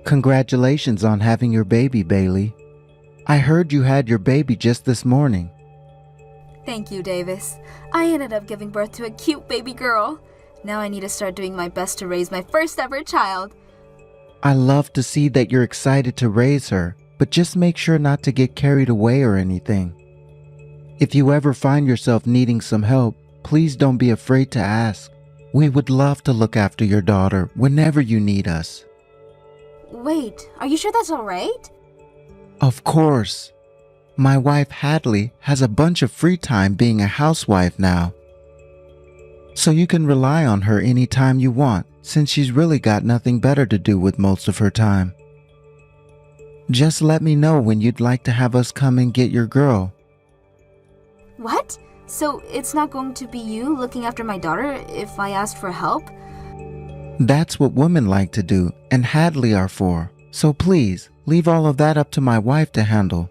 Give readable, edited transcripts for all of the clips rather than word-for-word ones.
Congratulations on having your baby, Bailey. I heard you had your baby just this morning. Thank you, Davis. I ended up giving birth to a cute baby girl. Now I need to start doing my best to raise my first ever child. I love to see that you're excited to raise her, but just make sure not to get carried away or anything. If you ever find yourself needing some help, please don't be afraid to ask. We would love to look after your daughter whenever you need us. Wait, are you sure that's all right? Of course. My wife Hadley has a bunch of free time being a housewife now. So you can rely on her anytime you want, since she's really got nothing better to do with most of her time. Just let me know when you'd like to have us come and get your girl. What? So it's not going to be you looking after my daughter if I ask for help? That's what women like to do, and Hadley are for. So please, leave all of that up to my wife to handle.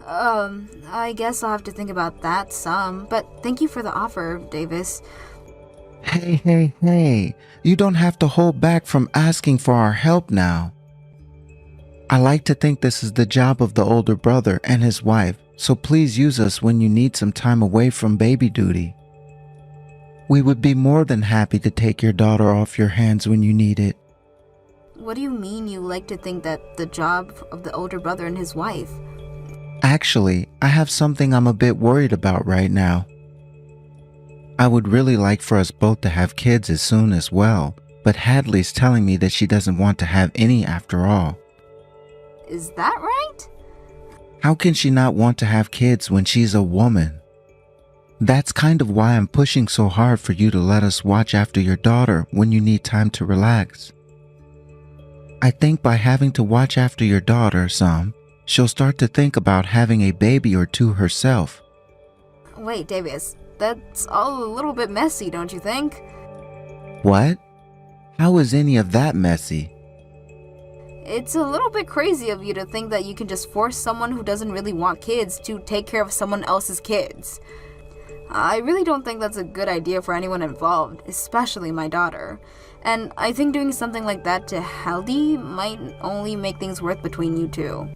I guess I'll have to think about that some, but thank you for the offer, Davis. Hey, you don't have to hold back from asking for our help now. I like to think this is the job of the older brother and his wife, so please use us when you need some time away from baby duty. We would be more than happy to take your daughter off your hands when you need it. What do you mean you like to think that the job of the older brother and his wife? Actually, I have something I'm a bit worried about right now. I would really like for us both to have kids as soon as well, but Hadley's telling me that she doesn't want to have any after all. Is that right? How can she not want to have kids when she's a woman? That's kind of why I'm pushing so hard for you to let us watch after your daughter when you need time to relax. I think by having to watch after your daughter some, she'll start to think about having a baby or two herself. Wait, Davis, that's all a little bit messy, don't you think? What? How is any of that messy? It's a little bit crazy of you to think that you can just force someone who doesn't really want kids to take care of someone else's kids. I really don't think that's a good idea for anyone involved, especially my daughter. And I think doing something like that to Haldy might only make things worse between you two.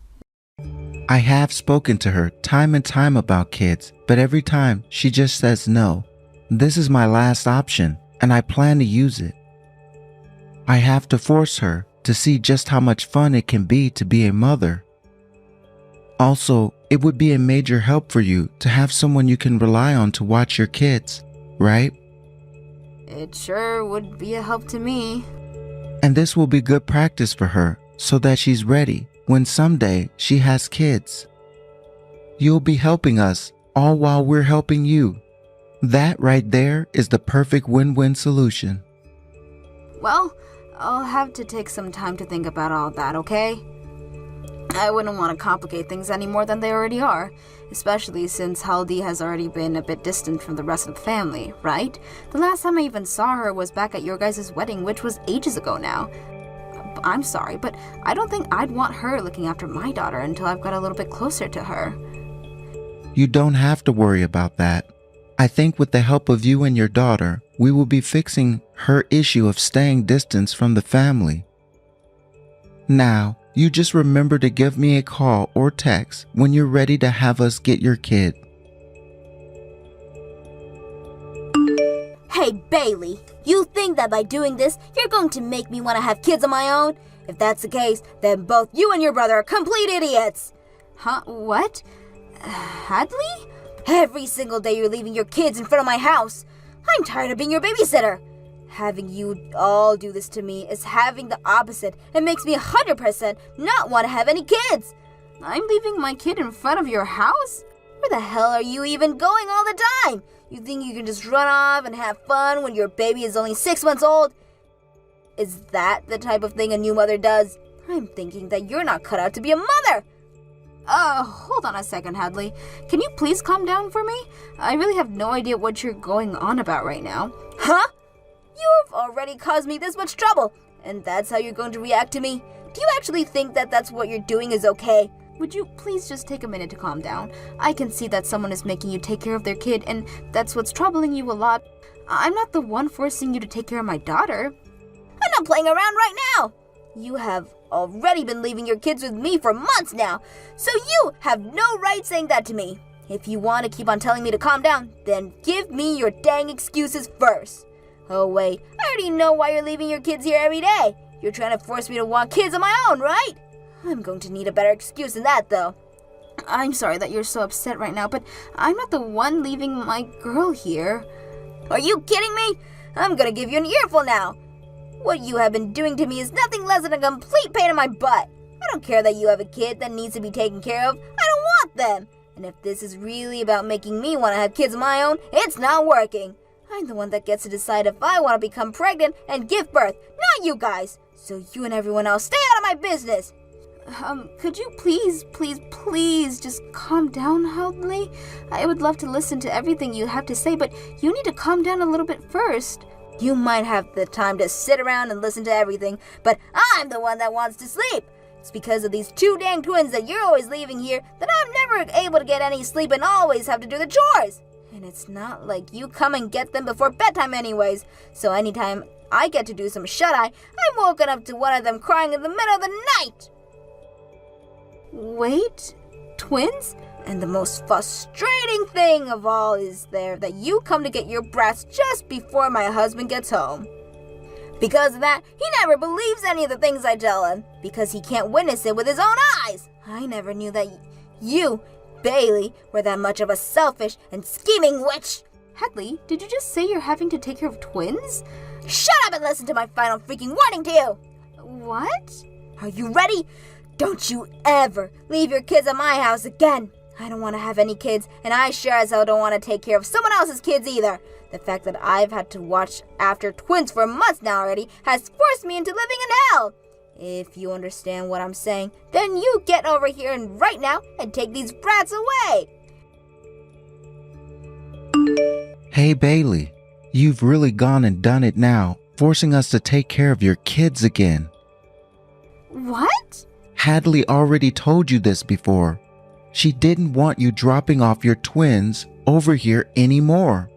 I have spoken to her time and time about kids, but every time she just says no. This is my last option, and I plan to use it. I have to force her to see just how much fun it can be to be a mother. Also, it would be a major help for you to have someone you can rely on to watch your kids, right? It sure would be a help to me. And this will be good practice for her so that she's ready when someday she has kids. You'll be helping us all while we're helping you. That right there is the perfect win-win solution. Well, I'll have to take some time to think about all that, okay? I wouldn't want to complicate things any more than they already are, especially since Haldy has already been a bit distant from the rest of the family, right? The last time I even saw her was back at your guys' wedding, which was ages ago now. I'm sorry, but I don't think I'd want her looking after my daughter until I've got a little bit closer to her. You don't have to worry about that. I think with the help of you and your daughter, we will be fixing her issue of staying distant from the family. Now, you just remember to give me a call or text when you're ready to have us get your kid. Hey, Bailey, you think that by doing this, you're going to make me want to have kids of my own? If that's the case, then both you and your brother are complete idiots. Huh? What? Hadley? Every single day you're leaving your kids in front of my house. I'm tired of being your babysitter. Having you all do this to me is having the opposite. It makes me 100% not want to have any kids. I'm leaving my kid in front of your house? Where the hell are you even going all the time? You think you can just run off and have fun when your baby is only 6 months old? Is that the type of thing a new mother does? I'm thinking that you're not cut out to be a mother. Hold on a second, Hadley. Can you please calm down for me? I really have no idea what you're going on about right now. Huh? You've already caused me this much trouble, and that's how you're going to react to me? Do you actually think that that's what you're doing is okay? Would you please just take a minute to calm down? I can see that someone is making you take care of their kid, and that's what's troubling you a lot. I'm not the one forcing you to take care of my daughter. I'm not playing around right now. You have already been leaving your kids with me for months now, so you have no right saying that to me. If you want to keep on telling me to calm down, then give me your dang excuses first. Oh wait, I already know why you're leaving your kids here every day. You're trying to force me to want kids of my own, right? I'm going to need a better excuse than that, though. I'm sorry that you're so upset right now, but I'm not the one leaving my girl here. Are you kidding me? I'm gonna give you an earful now. What you have been doing to me is nothing less than a complete pain in my butt. I don't care that you have a kid that needs to be taken care of. I don't want them. And if this is really about making me want to have kids of my own, it's not working. I'm the one that gets to decide if I want to become pregnant and give birth, not you guys. So you and everyone else stay out of my business. Could you please just calm down, Hadley? I would love to listen to everything you have to say, but you need to calm down a little bit first. You might have the time to sit around and listen to everything, but I'm the one that wants to sleep. It's because of these two dang twins that you're always leaving here that I'm never able to get any sleep and always have to do the chores. And it's not like you come and get them before bedtime anyways, so anytime I get to do some shut-eye, I'm woken up to one of them crying in the middle of the night. Wait, twins? And the most frustrating thing of all is that you come to get your brats just before my husband gets home. Because of that, he never believes any of the things I tell him, because he can't witness it with his own eyes. I never knew that you, Bailey, were that much of a selfish and scheming witch. Hadley, did you just say you're having to take care of twins? Shut up and listen to my final freaking warning to you! What? Are you ready? Don't you ever leave your kids at my house again. I don't want to have any kids, and I sure as hell don't want to take care of someone else's kids either. The fact that I've had to watch after twins for months now already has forced me into living in hell. If you understand what I'm saying, then you get over here and right now and take these brats away. Hey Bailey, you've really gone and done it now, forcing us to take care of your kids again. What? Hadley already told you this before. She didn't want you dropping off your twins over here anymore.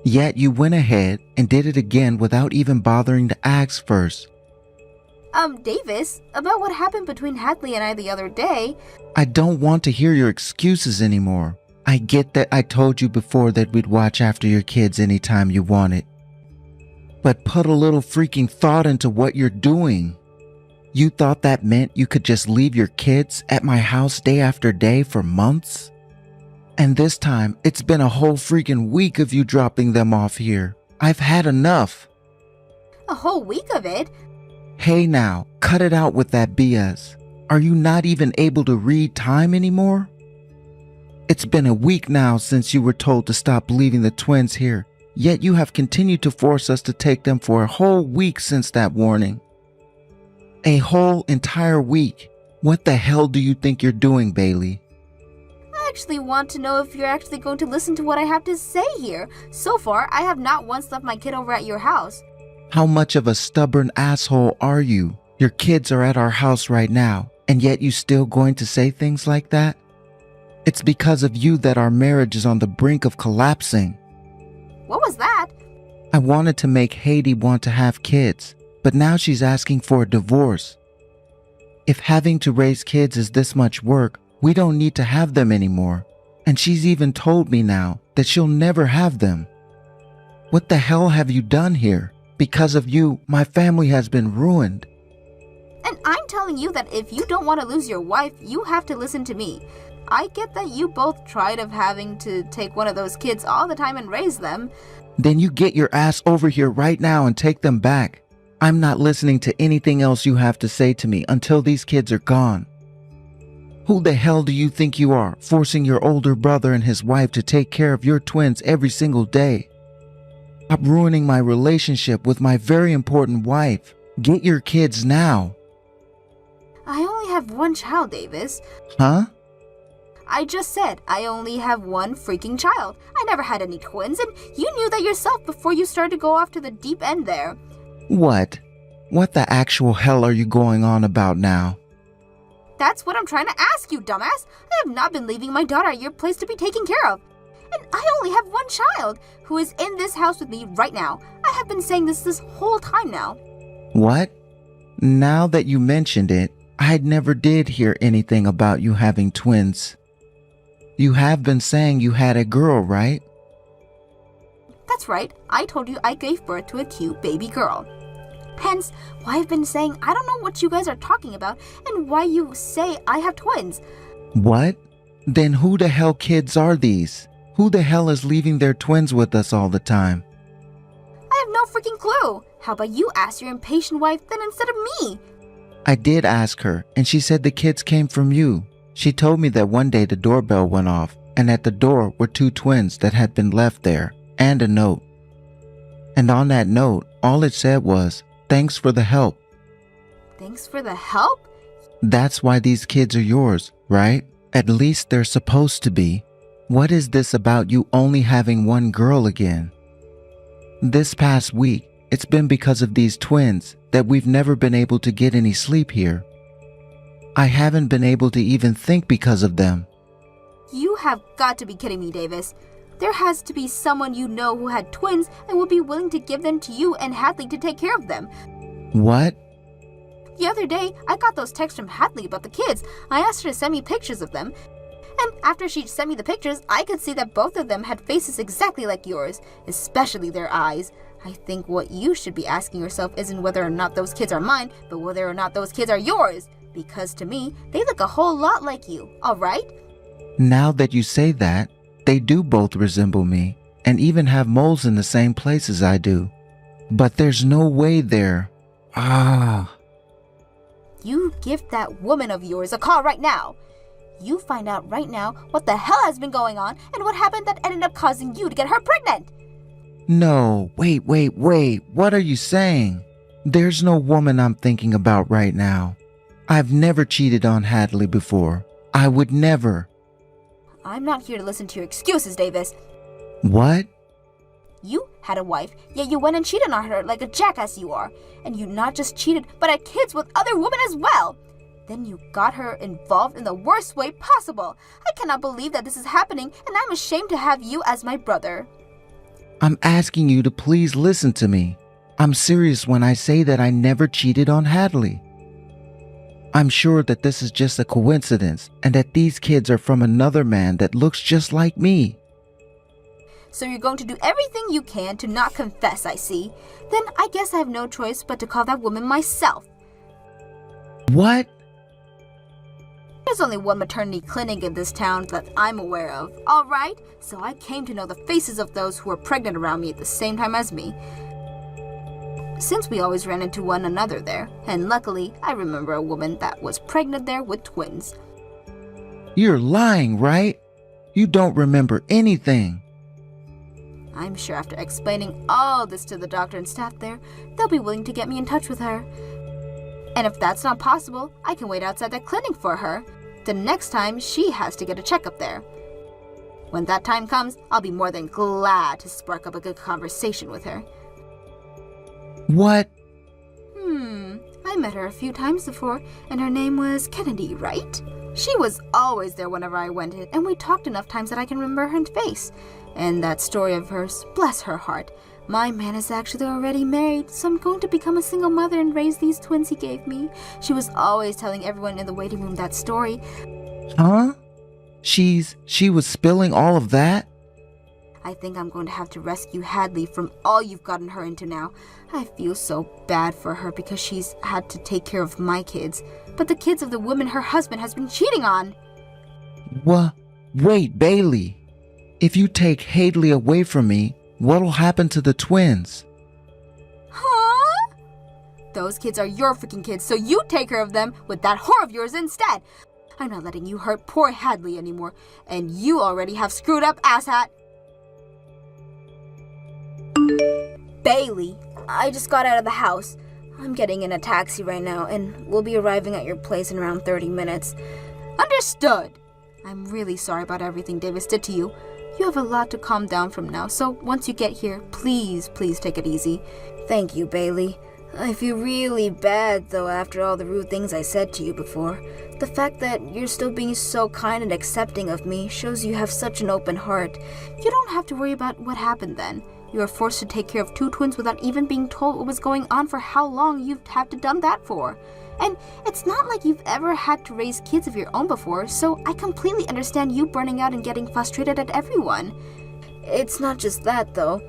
Yet you went ahead and did it again without even bothering to ask first. Davis, about what happened between Hadley and I the other day. I don't want to hear your excuses anymore. I get that I told you before that we'd watch after your kids anytime you wanted. But put a little freaking thought into what you're doing. You thought that meant you could just leave your kids at my house day after day for months? And this time, it's been a whole freaking week of you dropping them off here. I've had enough. A whole week of it? Hey now, cut it out with that BS. Are you not even able to read time anymore? It's been a week now since you were told to stop leaving the twins here, yet you have continued to force us to take them for a whole week since that warning. A whole entire week. What the hell do you think you're doing, Bailey? I actually want to know if you're actually going to listen to what I have to say here. So far, I have not once left my kid over at your house. How much of a stubborn asshole are you? Your kids are at our house right now, and yet you still going to say things like that? It's because of you that our marriage is on the brink of collapsing. What was that? I wanted to make Haiti want to have kids, but now she's asking for a divorce. If having to raise kids is this much work, we don't need to have them anymore. And she's even told me now that she'll never have them. What the hell have you done here? Because of you, my family has been ruined. And I'm telling you that if you don't want to lose your wife, you have to listen to me. I get that you both tried of having to take one of those kids all the time and raise them. Then you get your ass over here right now and take them back. I'm not listening to anything else you have to say to me until these kids are gone. Who the hell do you think you are, forcing your older brother and his wife to take care of your twins every single day? Stop ruining my relationship with my very important wife. Get your kids now. I only have one child, Davis. Huh? I just said I only have one freaking child. I never had any twins, and you knew that yourself before you started to go off to the deep end there. What? What the actual hell are you going on about now? That's what I'm trying to ask you, dumbass. I have not been leaving my daughter at your place to be taken care of. And I only have one child who is in this house with me right now. I have been saying this whole time now. What? Now that you mentioned it, I never did hear anything about you having twins. You have been saying you had a girl, right? That's right, I told you I gave birth to a cute baby girl. Hence, why I've been saying I don't know what you guys are talking about and why you say I have twins. What? Then who the hell kids are these? Who the hell is leaving their twins with us all the time? I have no freaking clue. How about you ask your impatient wife then instead of me? I did ask her, and she said the kids came from you. She told me that one day the doorbell went off, and at the door were two twins that had been left there, and a note. And on that note, all it said was, "Thanks for the help." Thanks for the help? That's why these kids are yours, right? At least they're supposed to be. What is this about you only having one girl again? This past week, it's been because of these twins that we've never been able to get any sleep here. I haven't been able to even think because of them. You have got to be kidding me, Davis. There has to be someone you know who had twins and would be willing to give them to you and Hadley to take care of them. What? The other day, I got those texts from Hadley about the kids. I asked her to send me pictures of them. And after she sent me the pictures, I could see that both of them had faces exactly like yours, especially their eyes. I think what you should be asking yourself isn't whether or not those kids are mine, but whether or not those kids are yours. Because to me, they look a whole lot like you, alright? Now that you say that, they do both resemble me, and even have moles in the same places I do. But there's no way they're... You give that woman of yours a call right now. You find out right now what the hell has been going on and what happened that ended up causing you to get her pregnant. No, wait. What are you saying? There's no woman I'm thinking about right now. I've never cheated on Hadley before. I would never. I'm not here to listen to your excuses, Davis. What? You had a wife, yet you went and cheated on her like a jackass you are. And you not just cheated, but had kids with other women as well. Then you got her involved in the worst way possible. I cannot believe that this is happening, and I'm ashamed to have you as my brother. I'm asking you to please listen to me. I'm serious when I say that I never cheated on Hadley. I'm sure that this is just a coincidence and that these kids are from another man that looks just like me. So you're going to do everything you can to not confess, I see. Then I guess I have no choice but to call that woman myself. What? There's only one maternity clinic in this town that I'm aware of, alright? So I came to know the faces of those who were pregnant around me at the same time as me. Since we always ran into one another there, and luckily I remember a woman that was pregnant there with twins. You're lying, right? You don't remember anything. I'm sure after explaining all this to the doctor and staff there, they'll be willing to get me in touch with her. And if that's not possible, I can wait outside the clinic for her. The next time she has to get a checkup there. When that time comes, I'll be more than glad to spark up a good conversation with her. What? I met her a few times before, and her name was Kennedy, right? She was always there whenever I went in, and we talked enough times that I can remember her face. And that story of hers, bless her heart. My man is actually already married, so I'm going to become a single mother and raise these twins he gave me. She was always telling everyone in the waiting room that story. Huh? She was spilling all of that? I think I'm going to have to rescue Hadley from all you've gotten her into now. I feel so bad for her because she's had to take care of my kids, but the kids of the woman her husband has been cheating on. Wait, Bailey. If you take Hadley away from me, what'll happen to the twins? Huh? Those kids are your freaking kids, so you take care of them with that whore of yours instead. I'm not letting you hurt poor Hadley anymore, and you already have screwed up, asshat. Bailey, I just got out of the house. I'm getting in a taxi right now, and we'll be arriving at your place in around 30 minutes. Understood. I'm really sorry about everything Davis did to you. You have a lot to calm down from now, so once you get here, please take it easy. Thank you, Bailey. I feel really bad, though, after all the rude things I said to you before. The fact that you're still being so kind and accepting of me shows you have such an open heart. You don't have to worry about what happened then. You were forced to take care of 2 twins without even being told what was going on for how long you've had to done that for. And it's not like you've ever had to raise kids of your own before, so I completely understand you burning out and getting frustrated at everyone. It's not just that, though.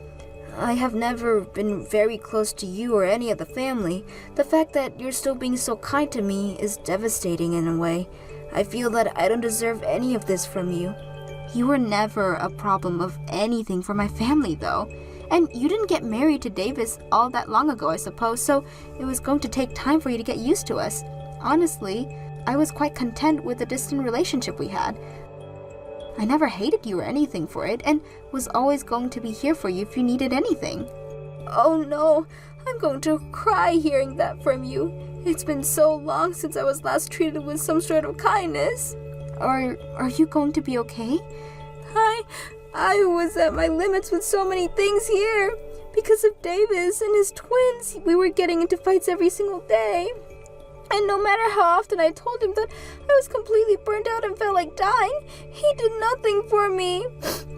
I have never been very close to you or any of the family. The fact that you're still being so kind to me is devastating in a way. I feel that I don't deserve any of this from you. You were never a problem of anything for my family, though. And you didn't get married to Davis all that long ago, I suppose, so it was going to take time for you to get used to us. Honestly, I was quite content with the distant relationship we had. I never hated you or anything for it, and was always going to be here for you if you needed anything. Oh no, I'm going to cry hearing that from you. It's been so long since I was last treated with some sort of kindness. Are you going to be okay? I was at my limits with so many things here. Because of Davis and his twins, we were getting into fights every single day. And no matter how often I told him that I was completely burnt out and felt like dying, he did nothing for me.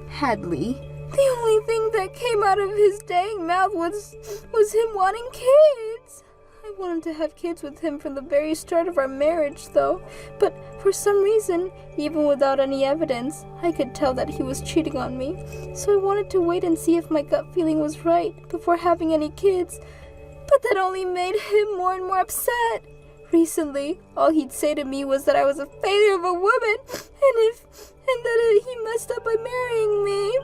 Hadley. The only thing that came out of his dang mouth was him wanting kids. I wanted to have kids with him from the very start of our marriage, though. But for some reason, even without any evidence, I could tell that he was cheating on me. So I wanted to wait and see if my gut feeling was right before having any kids. But that only made him more and more upset. Recently, all he'd say to me was that I was a failure of a woman, and that he messed up by marrying me.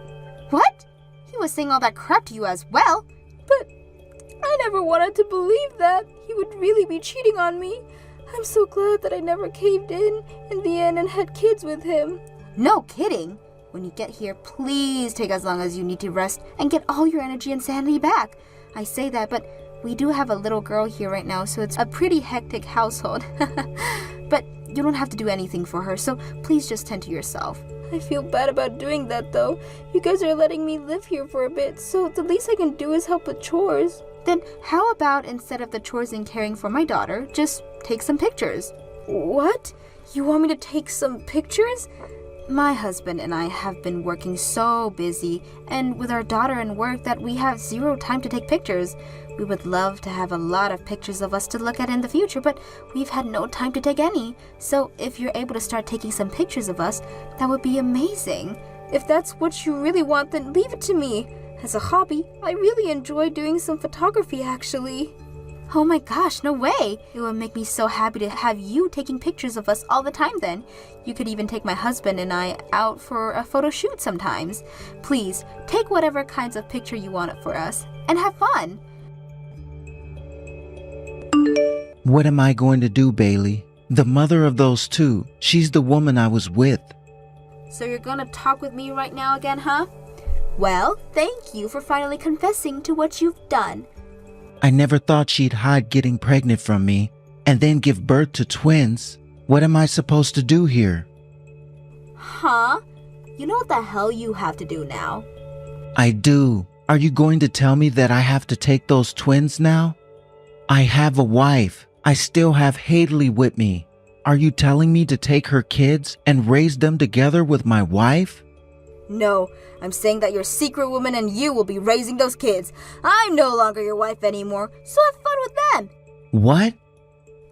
What? He was saying all that crap to you as well? But I never wanted to believe that he would really be cheating on me. I'm so glad that I never caved in the end and had kids with him. No kidding. When you get here, please take as long as you need to rest and get all your energy and sanity back. I say that, but we do have a little girl here right now, so it's a pretty hectic household. But you don't have to do anything for her, so please just tend to yourself. I feel bad about doing that, though. You guys are letting me live here for a bit, so the least I can do is help with chores. Then how about instead of the chores and caring for my daughter, just take some pictures? What? You want me to take some pictures? My husband and I have been working so busy, and with our daughter and work, that we have zero time to take pictures. We would love to have a lot of pictures of us to look at in the future, but we've had no time to take any. So if you're able to start taking some pictures of us, that would be amazing. If that's what you really want, then leave it to me. As a hobby, I really enjoy doing some photography, actually. Oh my gosh, no way! It would make me so happy to have you taking pictures of us all the time then. You could even take my husband and I out for a photo shoot sometimes. Please, take whatever kinds of picture you want for us, and have fun. What am I going to do, Bailey? The mother of those 2, she's the woman I was with. So you're gonna talk with me right now again, huh? Well, thank you for finally confessing to what you've done. I never thought she'd hide getting pregnant from me and then give birth to twins. What am I supposed to do here? Huh? You know what the hell you have to do now? I do. Are you going to tell me that I have to take those twins now? I have a wife. I still have Hadley with me. Are you telling me to take her kids and raise them together with my wife? No, I'm saying that your secret woman and you will be raising those kids. I'm no longer your wife anymore, so have fun with them. What?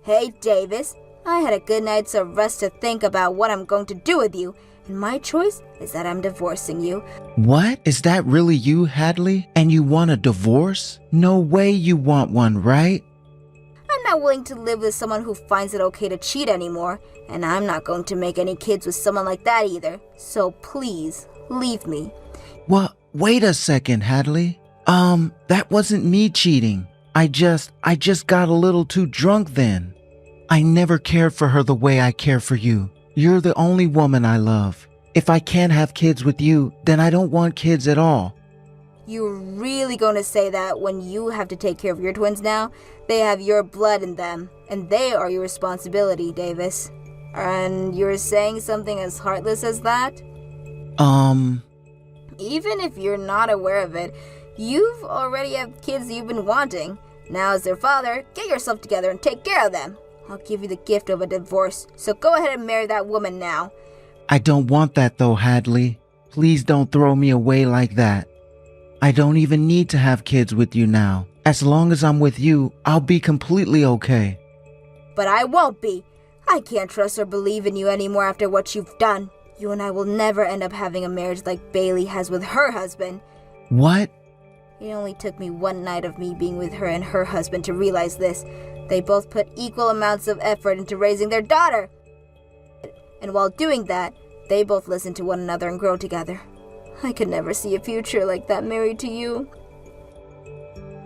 Hey, Davis, I had a good night's of rest to think about what I'm going to do with you, and my choice is that I'm divorcing you. What? Is that really you, Hadley? And you want a divorce? No way you want one, right? I'm not willing to live with someone who finds it okay to cheat anymore, and I'm not going to make any kids with someone like that either. So please, leave me. Well, wait a second, Hadley. That wasn't me cheating. I just got a little too drunk then. I never cared for her the way I care for you. You're the only woman I love. If I can't have kids with you, then I don't want kids at all. You're really going to say that when you have to take care of your twins now? They have your blood in them, and they are your responsibility, Davis. And you're saying something as heartless as that? Even if you're not aware of it, you've already have kids you've been wanting. Now as their father, get yourself together and take care of them. I'll give you the gift of a divorce, so go ahead and marry that woman now. I don't want that though, Hadley. Please don't throw me away like that. I don't even need to have kids with you now. As long as I'm with you, I'll be completely okay. But I won't be. I can't trust or believe in you anymore after what you've done. You and I will never end up having a marriage like Bailey has with her husband. What? It only took me one night of me being with her and her husband to realize this. They both put equal amounts of effort into raising their daughter. And while doing that, they both listen to one another and grow together. I could never see a future like that married to you.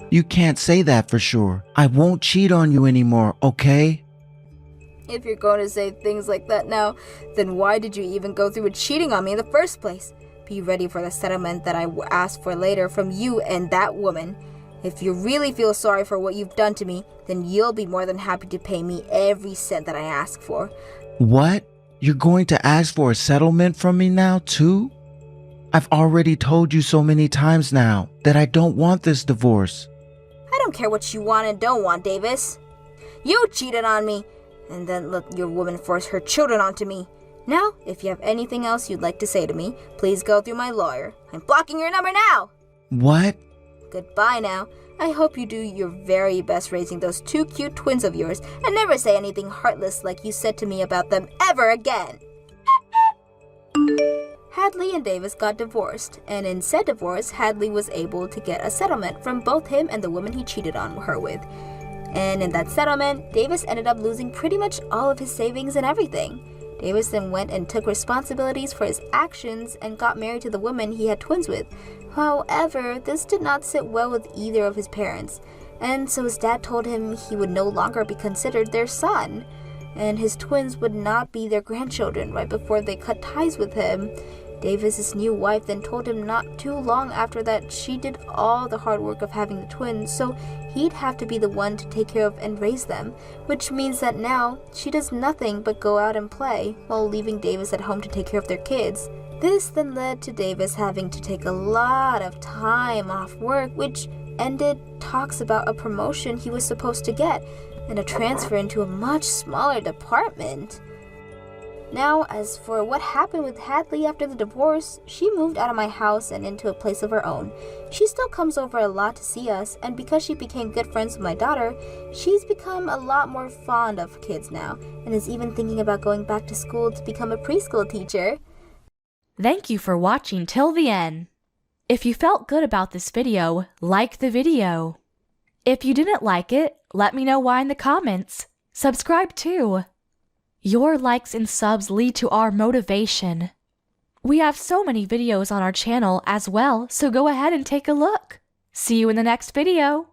You can't say that for sure. I won't cheat on you anymore, okay? If you're going to say things like that now, then why did you even go through with cheating on me in the first place? Be ready for the settlement that I ask for later from you and that woman. If you really feel sorry for what you've done to me, then you'll be more than happy to pay me every cent that I ask for. What? You're going to ask for a settlement from me now, too? I've already told you so many times now that I don't want this divorce. I don't care what you want and don't want, Davis. You cheated on me, and then let your woman force her children onto me. Now, if you have anything else you'd like to say to me, please go through my lawyer. I'm blocking your number now! What? Goodbye now. I hope you do your very best raising those two cute twins of yours and never say anything heartless like you said to me about them ever again. Hadley and Davis got divorced, and in said divorce, Hadley was able to get a settlement from both him and the woman he cheated on her with. And in that settlement, Davis ended up losing pretty much all of his savings and everything. Davis then went and took responsibilities for his actions and got married to the woman he had twins with. However, this did not sit well with either of his parents, and so his dad told him he would no longer be considered their son, and his twins would not be their grandchildren right before they cut ties with him. Davis's new wife then told him not too long after that she did all the hard work of having the twins, so he'd have to be the one to take care of and raise them, which means that now she does nothing but go out and play while leaving Davis at home to take care of their kids. This then led to Davis having to take a lot of time off work, which ended talks about a promotion he was supposed to get and a transfer into a much smaller department. Now, as for what happened with Hadley after the divorce, she moved out of my house and into a place of her own. She still comes over a lot to see us, and because she became good friends with my daughter, she's become a lot more fond of kids now, and is even thinking about going back to school to become a preschool teacher. Thank you for watching till the end. If you felt good about this video, like the video. If you didn't like it, let me know why in the comments. Subscribe too. Your likes and subs lead to our motivation. We have so many videos on our channel as well, so go ahead and take a look. See you in the next video.